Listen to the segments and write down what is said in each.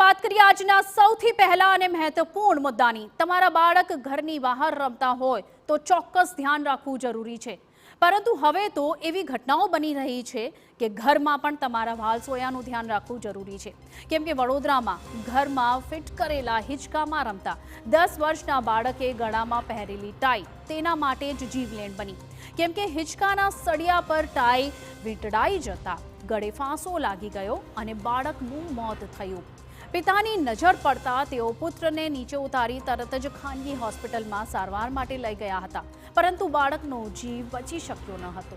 વાત કરીએ આજના સૌથી પહેલા અને મહત્વપૂર્ણ મુદ્દાની। તમારા બાળક ઘરની બહાર રમતા હોય તો ચોક્કસ ધ્યાન રાખવું જરૂરી છે, પરંતુ હવે તો એવી ઘટનાઓ બની રહી છે કે ઘરમાં પણ તમારા વાલસોયાનું ધ્યાન રાખવું જરૂરી છે, કેમ કે વડોદરામાં ઘરમાં ફિટ કરેલા હિંચકામાં રમતા 10 વર્ષના બાળકે ગળામાં પહેરેલી ટાઈ તેના માટે જ જીવલેણ બની, કેમ કે હિંચકાના સળિયા પર ટાઈ વીંટળાઈ જતા ગળે ફાંસો લાગી ગયો અને બાળકનું મોત થયું। પિતાની નજર પડતા તેઓ પુત્રને નીચે ઉતારી તરત જ ખાનગી હોસ્પિટલમાં સારવાર માટે લઈ ગયા હતા, પરંતુ બાળકનો જીવ બચી શક્યો ન હતો।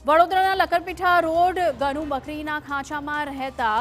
વડોદરાના લકરપીઠા રોડ ગનુ બકરીના ખાંચામાં રહેતા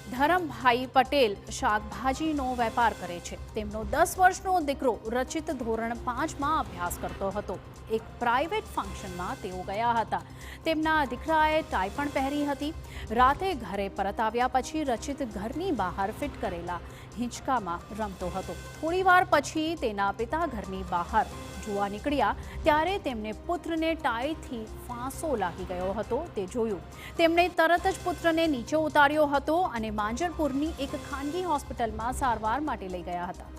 ધરમભાઈ પટેલ શાકભાજીનો વેપાર કરે છે। તેમનો 10 વર્ષનો દીકરો રચિત ધોરણ 5માં અભ્યાસ કરતો હતો। એક પ્રાઇવેટ ફંક્શનમાં તેઓ ગયા હતા। તેમના દીકરાએ ટાઈ પણ પહેરી હતી। રાતે ઘરે પરત આવ્યા પછી રચિત ઘરની બહાર ફિટ કરેલા હિંચકામાં રમતો હતો। થોડીવાર પછી તેના પિતા ઘરની બહાર જોવા નીકળ્યા ત્યારે તેમને પુત્રને ટાઈથી ફાંસો લાગી ગયો હતો તે જોયું। તેમણે તરત જ પુત્રને નીચે ઉતાર્યો હતો અને માંજરપુરની એક ખાનગી હોસ્પિટલમાં સારવાર માટે લઈ ગયા હતા।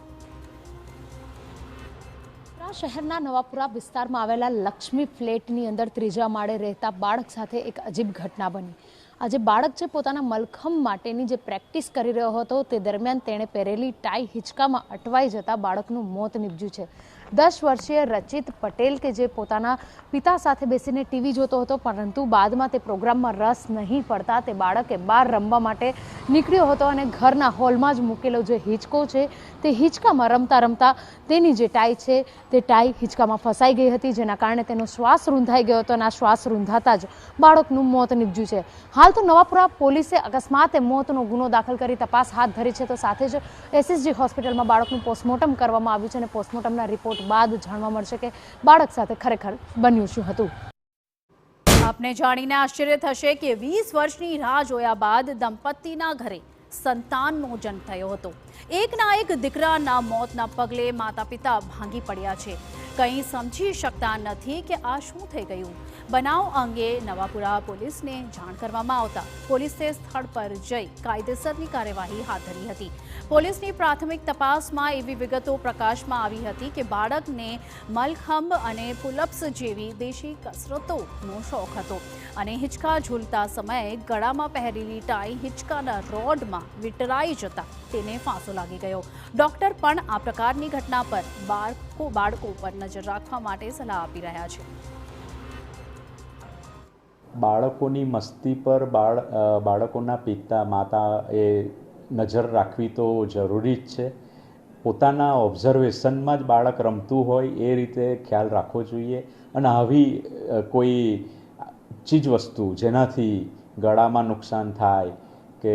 શહેરના નવાપુરા વિસ્તારમાં આવેલા લક્ષ્મી ફ્લેટની અંદર ત્રીજા માળે રહેતા બાળક સાથે એક અજીબ ઘટના બની। આજે બાળક જે પોતાના મલખમ માટેની જે પ્રેક્ટિસ કરી રહ્યો હતો તે દરમિયાન તેણે પહેરેલી ટાઈ હિંચકામાં અટવાઈ જતા બાળકનું મોત નીપજ્યું છે। 10 વર્ષીય રચિત પટેલ કે જે પોતાના પિતા સાથે બેસીને ટીવી જોતો હતો, પરંતુ બાદમાં તે પ્રોગ્રામમાં રસ નહીં પડતા તે બાળકે બહાર રમવા માટે નીકળ્યો હતો અને ઘરના હોલમાં જ મૂકેલો જે હિંચકો છે તે હિંચકામાં રમતા રમતા તેની જે ટાઈ છે તે ટાઈ હિંચકામાં ફસાઈ ગઈ હતી, જેના કારણે તેનો શ્વાસ રૂંધાઈ ગયો હતો અને આ શ્વાસ રૂંધાતા જ બાળકનું મોત નીપજ્યું છે। હાલ તો નવાપુરા પોલીસે અકસ્માતે મોતનો ગુનો દાખલ કરી તપાસ હાથ ધરી છે, તો સાથે જ એસએસજી હોસ્પિટલમાં બાળકનું પોસ્ટમોર્ટમ કરવામાં આવ્યું છે અને પોસ્ટમોર્ટમના રિપોર્ટ બાદ જાણવા મળશે કે બાળક સાથે ખરેખર બન્યું શું હતું। આપને જાણીને આશ્ચર્ય થશે કે 20 વર્ષની રાહ જોયા બાદ દંપતીના ઘરે સંતાનનો જન્મ થયો હતો। એકના એક દીકરાના મોતના પગલે માતા પિતા ભાંગી પડ્યા છે। કંઈ સમજી શકતા નથી કે આ શું થઈ ગયું। બનાવ અંગે નવાપુરા પોલીસને જાણ કરવામાં આવતા પોલીસે સ્થળ પર જઈ કાયદેસરની કાર્યવાહી હાથ ધરી હતી। પોલીસની પ્રાથમિક તપાસમાં એવી વિગતો પ્રકાશમાં આવી હતી કે બાળકને મલખંબ અને પુલઅપ્સ જેવી દેશી કસરતોનો શોખ હતો અને હિંચકા ઝૂલતા સમયે ગળામાં પહેરેલી ટાઈ હિંચકાના રોડમાં વીંટળાઈ જતા તેને ફાંસો લાગી ગયો। ડોક્ટર પણ આ પ્રકારની ઘટના પર બાળકો પર નજર રાખવા માટે સલાહ આપી રહ્યા છે। બાળકોની મસ્તી પર બાળકોના માતા એ નજર રાખવી તો જરૂરી જ છે। પોતાના ઓબ્ઝર્વેશનમાં જ બાળક રમતું હોય એ રીતે ખ્યાલ રાખવો જોઈએ અને આવી કોઈ ચીજ વસ્તુ જેનાથી ગળામાં નુકસાન થાય કે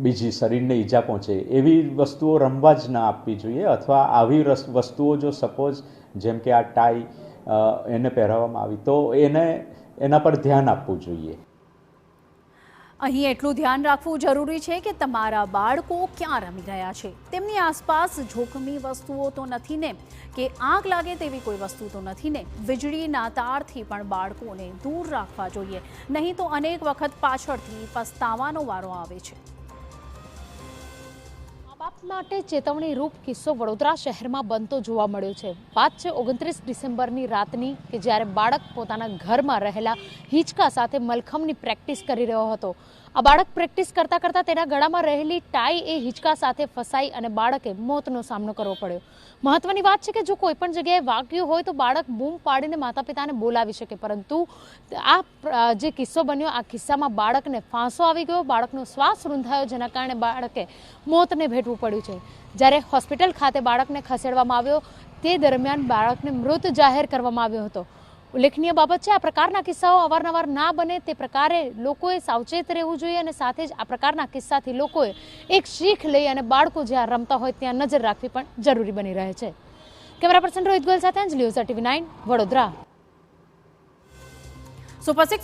બીજી શરીરને ઈજા પહોંચે એવી વસ્તુઓ રમવા જ ના આપવી જોઈએ, અથવા આવી વસ્તુઓ જો સપોઝ જેમ કે આ ટાઈ એને પહેરાવવામાં આવી તો એના પર ધ્યાન આપવું જોઈએ। અહીં એટલું ધ્યાન રાખવું જરૂરી છે કે તમારા બાળકો ક્યાં રમી રહ્યા છે, તેમની આસપાસ જોખમી વસ્તુઓ તો નથી ને, કે આગ લાગે તેવી કોઈ વસ્તુ તો નથી ને। વીજળીના તારથી પણ બાળકોને દૂર રાખવા જોઈએ, નહીં તો અનેક વખત પાછળથી પસ્તાવાનો વારો આવે છે। બાપ માટે ચેતવણી રૂપ કિસ્સો વડોદરા શહેરમાં બનતો જોવા મળ્યો છે। વાત છે 29 ડિસેમ્બરની રાતની કે જ્યારે બાળક પોતાના ઘરમાં રહેલા હિંચકા સાથે મલખમની પ્રેક્ટિસ કરી રહ્યો હતો। આ બાળક પ્રેક્ટિસ કરતા કરતા તેના ગળામાં રહેલી ટાઈ એ હિંચકા સાથે ફસાઈ અને બાળકે મોતનો સામનો કરવો પડ્યો। મહત્વની વાત છે કે જો કોઈ પણ જગ્યાએ વાગ્યું હોય તો બાળક બૂમ પાડીને માતા પિતાને બોલાવી શકે, પરંતુ આ જે કિસ્સો બન્યો આ કિસ્સામાં બાળકને ફાંસો આવી ગયો, બાળકનો શ્વાસ રૂંધાયો, જેના કારણે બાળકે મોતને ભેટવું પડ્યું છે। જ્યારે હોસ્પિટલ ખાતે બાળકને ખસેડવામાં આવ્યો તે દરમિયાન બાળકને મૃત જાહેર કરવામાં આવ્યો હતો। ઉલ્લેખનીય બાબત છે આ પ્રકારના કિસ્સાઓ અવારનવાર ના બને તે પ્રકારે લોકોએ સાવચેત રહેવું જોઈએ અને સાથે જ આ પ્રકારના કિસ્સાથી લોકોએ એક શીખ લઈ અને બાળકો જ્યાં રમતા હોય ત્યાં નજર રાખવી પણ જરૂરી બની રહે છે। કેમેરા પર્સન રોહિત ગોયલ સાથે અંજલિ ઓઝા, TV9 વડોદરા। સુપર 6